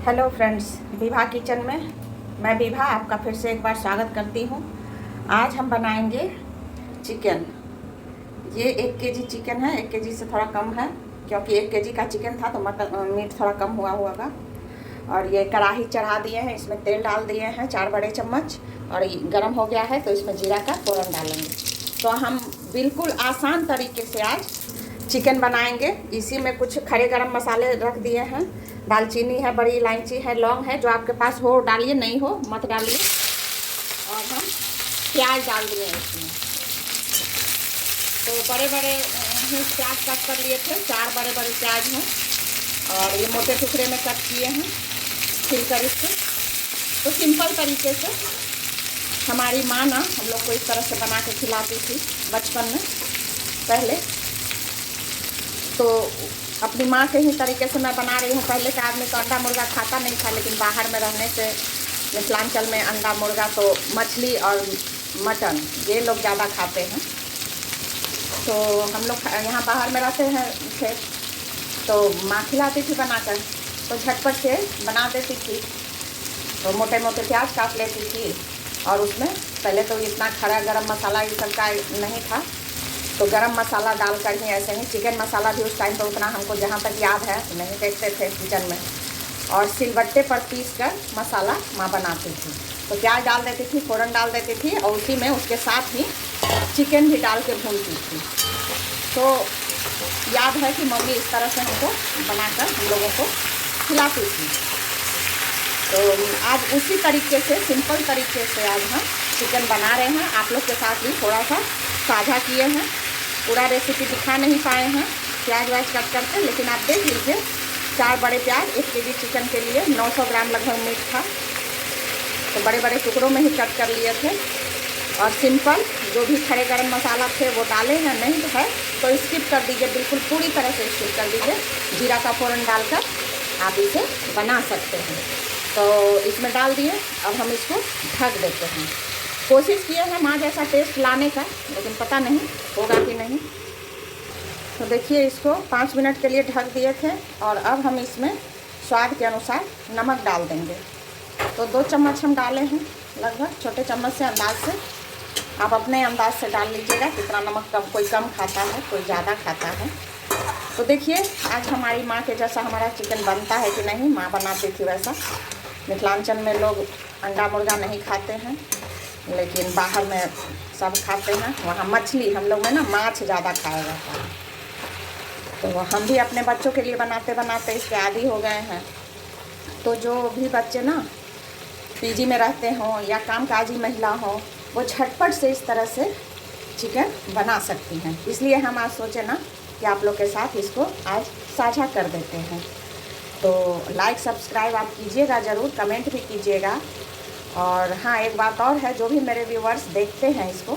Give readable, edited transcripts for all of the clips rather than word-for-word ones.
Hello friends, Vibha kitchen में मैं विभा आपका फिर से एक बार स्वागत करती हूँ। आज हम बनाएंगे चिकन। ये 1 केजी चिकन है, 1 केजी से थोड़ा कम है क्योंकि 1 केजी का चिकन था तो मीट थोड़ा कम हुआ होगा। और ये कढ़ाई चढ़ा दिए हैं, इसमें तेल डाल दिए हैं 4 बड़े चम्मच और गर्म हो गया है तो इसमें जीरा का फ़ौरन डालेंगे। तो हम बिल्कुल आसान तरीके से आज चिकन बनाएंगे। इसी में कुछ खड़े गरम मसाले रख दिए हैं, दालचीनी है, बड़ी इलायची है, लौंग है, जो आपके पास हो डालिए, नहीं हो मत डालिए। और हम प्याज डाल दिए हैं इसमें। तो बड़े बड़े प्याज कट कर लिए थे, 4 बड़े बड़े प्याज हैं और ये मोटे टुकड़े में कट किए हैं छिलकर इससे। तो सिंपल तरीके से हमारी माँ ना हम लोग को इस तरह से बना के खिलाती थी बचपन में पहले। तो अपनी माँ के ही तरीके से मैं बना रही हूँ। पहले का आदमी तो अंडा मुर्गा खाता नहीं था, लेकिन बाहर में रहने से मिथिलांचल में अंडा मुर्गा तो मछली और मटन ये लोग ज़्यादा खाते हैं। तो हम लोग यहाँ बाहर में रहते हैं थे तो माँ खिलाती थी बनाकर, तो झटपट से बना देती थी। तो मोटे मोटे प्याज काट लेती थी और उसमें पहले तो इतना खड़ा गरम मसाला ये सब का नहीं था, तो गरम मसाला डालकर ही ऐसे ही चिकन मसाला भी उस टाइम पर उतना हमको जहाँ तक याद है नहीं देखते थे किचन में, और सिलबट्टे पर पीस कर मसाला माँ बनाती थी। तो प्याज डाल देती थी, फ़ौरन डाल देती थी और उसी में उसके साथ ही चिकन भी डाल के भूनती थी। तो याद है कि मम्मी इस तरह से हमको बनाकर हम लोगों को खिलाती थी। तो आज उसी तरीके से सिंपल तरीके से आज हम चिकन बना रहे हैं। आप लोग के साथ भी थोड़ा सा साझा किए हैं, पूरा रेसिपी दिखा नहीं पाए हैं प्याज व्याज कट करके, लेकिन आप देख लीजिए 4 बड़े प्याज 1 केजी चिकन के लिए 900 ग्राम लगभग मीट था, तो बड़े बड़े टुकड़ों में ही कट कर लिए थे। और सिंपल जो भी खड़े गरम मसाला थे वो डाले हैं, नहीं है तो स्किप कर दीजिए, बिल्कुल पूरी तरह से स्किप कर दीजिए। जीरा का फ़ौरन डालकर आप इसे बना सकते हैं। तो इसमें डाल दिए, अब हम इसको ढक देते हैं। कोशिश किए हैं माँ जैसा टेस्ट लाने का, लेकिन पता नहीं होगा कि नहीं। तो देखिए इसको 5 मिनट के लिए ढक दिए थे और अब हम इसमें स्वाद के अनुसार नमक डाल देंगे। तो 2 चम्मच हम डाले हैं लगभग, छोटे चम्मच से अंदाज से। आप अपने अंदाज से डाल लीजिएगा कितना नमक कोई कम खाता है, कोई ज़्यादा खाता है। तो देखिए आज हमारी माँ के जैसा हमारा चिकन बनता है कि नहीं, माँ बनाती थी वैसा। मिथिलांचल में लोग अंडा मुर्गा नहीं खाते हैं, लेकिन बाहर में सब खाते हैं। वहाँ मछली, हम लोग में ना माछ ज़्यादा खाया जाता है। तो हम भी अपने बच्चों के लिए बनाते बनाते इसके आदी हो गए हैं। तो जो भी बच्चे ना पीजी में रहते हों या कामकाजी महिला हों, वो झटपट से इस तरह से चिकन बना सकती हैं। इसलिए हम आज सोचे ना कि आप लोग के साथ इसको आज साझा कर देते हैं। तो लाइक सब्सक्राइब आप कीजिएगा ज़रूर, कमेंट भी कीजिएगा। और हाँ, एक बात और है, जो भी मेरे व्यूवर्स देखते हैं इसको,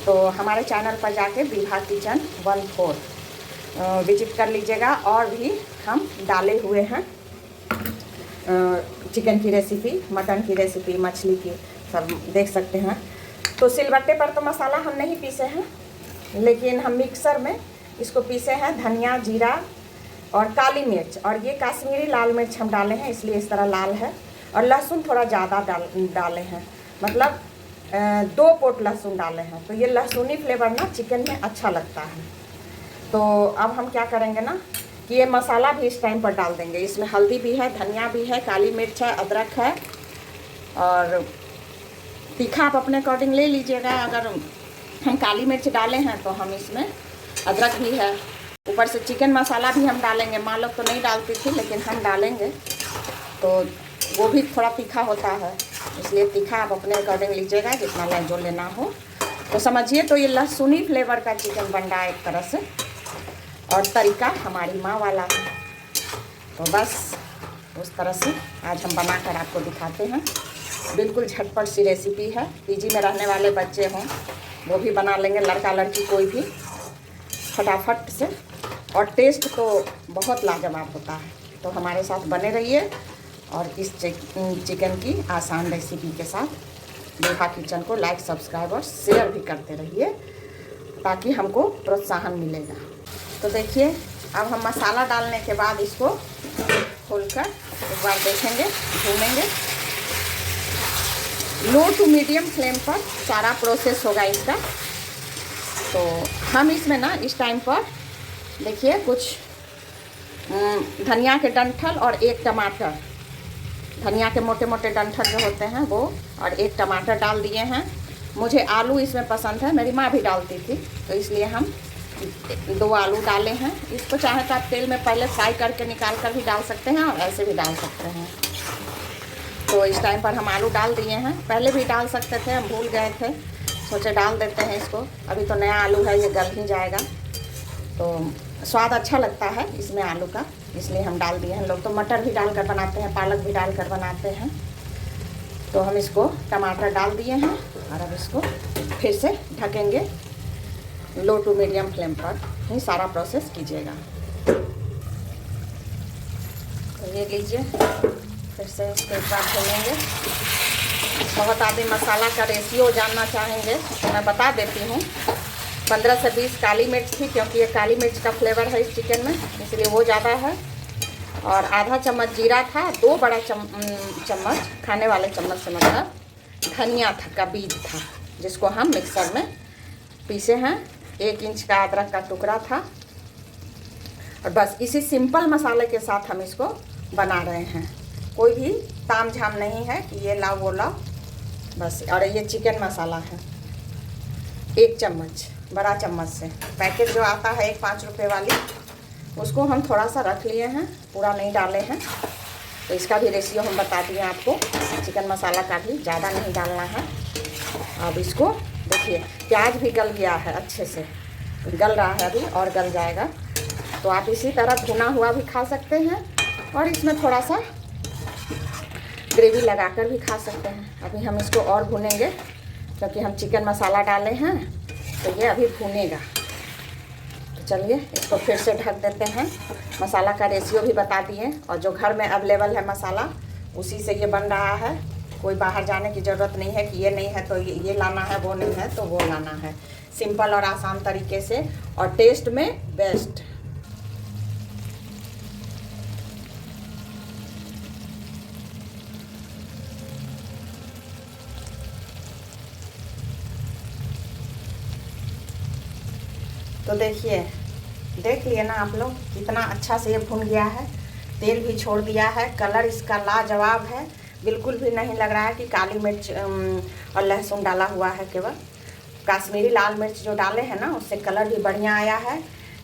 तो हमारे चैनल पर जाके विभा किचन 14 विजिट कर लीजिएगा। और भी हम डाले हुए हैं चिकन की रेसिपी, मटन की रेसिपी, मछली की, सब देख सकते हैं। तो सिलबट्टे पर तो मसाला हम नहीं पीसे हैं, लेकिन हम मिक्सर में इसको पीसे हैं। धनिया, जीरा और काली मिर्च, और ये काश्मीरी लाल मिर्च हम डाले हैं, इसलिए इस तरह लाल है। और लहसुन थोड़ा ज़्यादा डाले हैं, मतलब 2 पोट लहसुन डाले हैं। तो ये लहसुनी फ्लेवर ना चिकन में अच्छा लगता है। तो अब हम क्या करेंगे ना कि ये मसाला भी इस टाइम पर डाल देंगे। इसमें हल्दी भी है, धनिया भी है, काली मिर्च है, अदरक है, और तीखा आप अपने अकॉर्डिंग ले लीजिएगा। अगर हम काली मिर्च डाले हैं तो हम इसमें अदरक भी है। ऊपर से चिकन मसाला भी हम डालेंगे। माँ लोग तो नहीं डालती थी, लेकिन हम डालेंगे, तो वो भी थोड़ा तीखा होता है, इसलिए तीखा आप अपने अकॉर्डिंग लीजिएगा, जितना लें जो लेना हो। तो समझिए, तो ये लहसुनी फ्लेवर का चिकन बन रहा है एक तरह से, और तरीका हमारी माँ वाला है। तो बस उस तरह से आज हम बनाकर आपको दिखाते हैं। बिल्कुल झटपट सी रेसिपी है, पीजी में रहने वाले बच्चे हों वो भी बना लेंगे, लड़का लड़की कोई भी, फटाफट से। और टेस्ट तो बहुत लाजवाब होता है। तो हमारे साथ बने रहिए और इस चिकन की आसान रेसिपी के साथ विभा किचन को लाइक, सब्सक्राइब और शेयर भी करते रहिए, ताकि हमको प्रोत्साहन मिलेगा। तो देखिए अब हम मसाला डालने के बाद इसको खोलकर एक बार देखेंगे, भूनेंगे। लो टू मीडियम फ्लेम पर सारा प्रोसेस होगा इसका। तो हम इसमें ना इस टाइम पर देखिए कुछ धनिया के डंठल और एक टमाटर, धनिया के मोटे मोटे डंठल जो होते हैं वो, और एक टमाटर डाल दिए हैं। मुझे आलू इसमें पसंद है, मेरी माँ भी डालती थी, तो इसलिए हम 2 आलू डाले हैं। इसको चाहे तो आप तेल में पहले फ्राई करके निकाल कर भी डाल सकते हैं और ऐसे भी डाल सकते हैं। तो इस टाइम पर हम आलू डाल दिए हैं। पहले भी डाल सकते थे, हम भूल गए थे, सोचे डाल देते हैं इसको। अभी तो नया आलू है, ये गल ही जाएगा, तो स्वाद अच्छा लगता है इसमें आलू का, इसलिए हम डाल दिए हैं। लोग तो मटर भी डालकर बनाते हैं, पालक भी डालकर बनाते हैं। तो हम इसको टमाटर डाल दिए हैं और अब इसको फिर से ढकेंगे। लो टू मीडियम फ्लेम पर ही सारा प्रोसेस कीजिएगा। तो ये लीजिए, फिर से इसको एक बार भूनेंगे। बहुत आदमी मसाला का रेशियो जानना चाहेंगे तो मैं बता देती हूँ। 15 से 20 काली मिर्च थी, क्योंकि ये काली मिर्च का फ्लेवर है इस चिकन में, इसलिए वो ज़्यादा है। और आधा चम्मच जीरा था, 2 बड़ा चम्मच खाने वाले चम्मच से मतलब धनिया का बीज था, जिसको हम मिक्सर में पीसे हैं। 1 इंच का अदरक का टुकड़ा था। और बस इसी सिंपल मसाले के साथ हम इसको बना रहे हैं। कोई भी ताम झाम नहीं है कि ये लाओ वो लाओ, बस। और ये चिकन मसाला है 1 चम्मच, बड़ा चम्मच से। पैकेट जो आता है 5 रुपये वाली, उसको हम थोड़ा सा रख लिए हैं, पूरा नहीं डाले हैं। तो इसका भी रेशियो हम बता दिए आपको। चिकन मसाला का भी ज़्यादा नहीं डालना है। अब इसको देखिए, प्याज भी गल गया है, अच्छे से गल रहा है अभी और गल जाएगा। तो आप इसी तरह भुना हुआ भी खा सकते हैं और इसमें थोड़ा सा ग्रेवी लगाकर भी खा सकते हैं। अभी हम इसको और भुनेंगे, क्योंकि हम चिकन मसाला डाले हैं, तो ये अभी भुनेगा। तो चलिए इसको फिर से ढक देते हैं। मसाला का रेशियो भी बता दिए, और जो घर में अवेलेबल है मसाला, उसी से ये बन रहा है। कोई बाहर जाने की ज़रूरत नहीं है कि ये नहीं है तो ये लाना है, वो नहीं है तो वो लाना है। सिंपल और आसान तरीके से, और टेस्ट में बेस्ट। तो देखिए, देख लिए ना आप लोग, कितना अच्छा से ये भुन गया है। तेल भी छोड़ दिया है, कलर इसका लाजवाब है। बिल्कुल भी नहीं लग रहा है कि काली मिर्च और लहसुन डाला हुआ है। केवल कश्मीरी लाल मिर्च जो डाले हैं ना, उससे कलर भी बढ़िया आया है।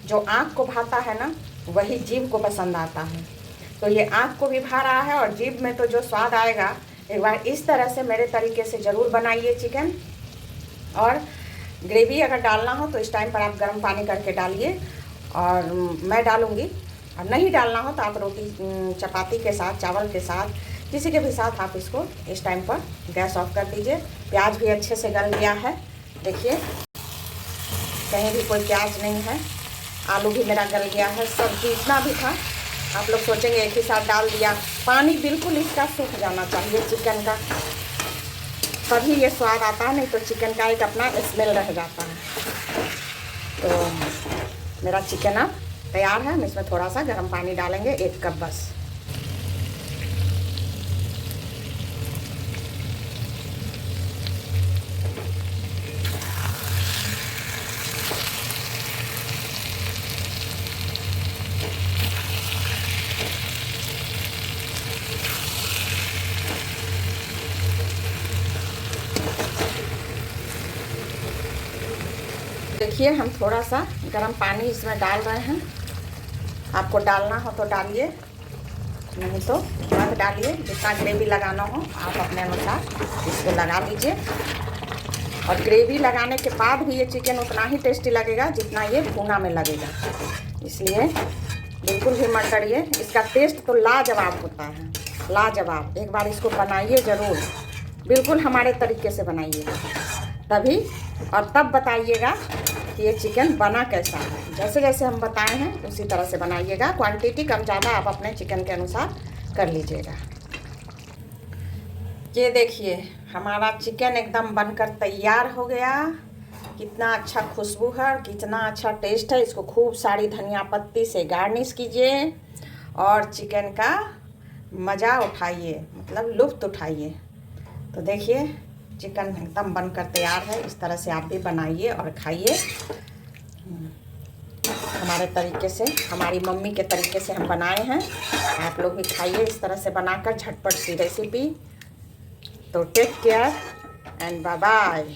जो आँख को भाता है ना, वही जीभ को पसंद आता है। तो ये आँख को भी भा रहा है और जीभ में तो जो स्वाद आएगा, एक बार इस तरह से मेरे तरीके से ज़रूर बनाइए चिकन। और ग्रेवी अगर डालना हो तो इस टाइम पर आप गर्म पानी करके डालिए, और मैं डालूँगी। और नहीं डालना हो तो आप रोटी चपाती के साथ, चावल के साथ, किसी के भी साथ आप इसको इस टाइम पर गैस ऑफ कर दीजिए। प्याज भी अच्छे से गल गया है, देखिए कहीं भी कोई प्याज नहीं है। आलू भी मेरा गल गया है। सब्जी इतना भी था, आप लोग सोचेंगे एक ही साथ डाल दिया। पानी बिल्कुल इसका सूख जाना चाहिए चिकन का, तभी ये स्वाद आता है, नहीं तो चिकन का एक अपना स्मेल रह जाता है। तो मेरा चिकन अब तैयार है। हम इसमें थोड़ा सा गर्म पानी डालेंगे, 1 कप बस। देखिए, हम थोड़ा सा गर्म पानी इसमें डाल रहे हैं। आपको डालना हो तो डालिए, नहीं तो मत डालिए। जितना ग्रेवी लगाना हो आप अपने अनुसार इसको लगा लीजिए। और ग्रेवी लगाने के बाद भी ये चिकन उतना ही टेस्टी लगेगा जितना ये भुना में लगेगा। इसलिए बिल्कुल भी मत डरिए, इसका टेस्ट तो लाजवाब होता है, लाजवाब। एक बार इसको बनाइए ज़रूर, बिल्कुल हमारे तरीके से बनाइए, तभी और तब बताइएगा कि ये चिकन बना कैसा है। जैसे जैसे हम बताए हैं उसी तरह से बनाइएगा। क्वांटिटी कम ज़्यादा आप अपने चिकन के अनुसार कर लीजिएगा। ये देखिए, हमारा चिकन एकदम बनकर तैयार हो गया। कितना अच्छा खुशबू है और कितना अच्छा टेस्ट है। इसको खूब सारी धनिया पत्ती से गार्निश कीजिए और चिकन का मज़ा उठाइए, मतलब लुत्फ़ उठाइए। तो देखिए चिकन एकदम बनकर तैयार है। इस तरह से आप भी बनाइए और खाइए हमारे तरीके से, हमारी मम्मी के तरीके से हम बनाए हैं। आप लोग भी खाइए इस तरह से बनाकर, झटपट सी रेसिपी। तो take care and bye bye.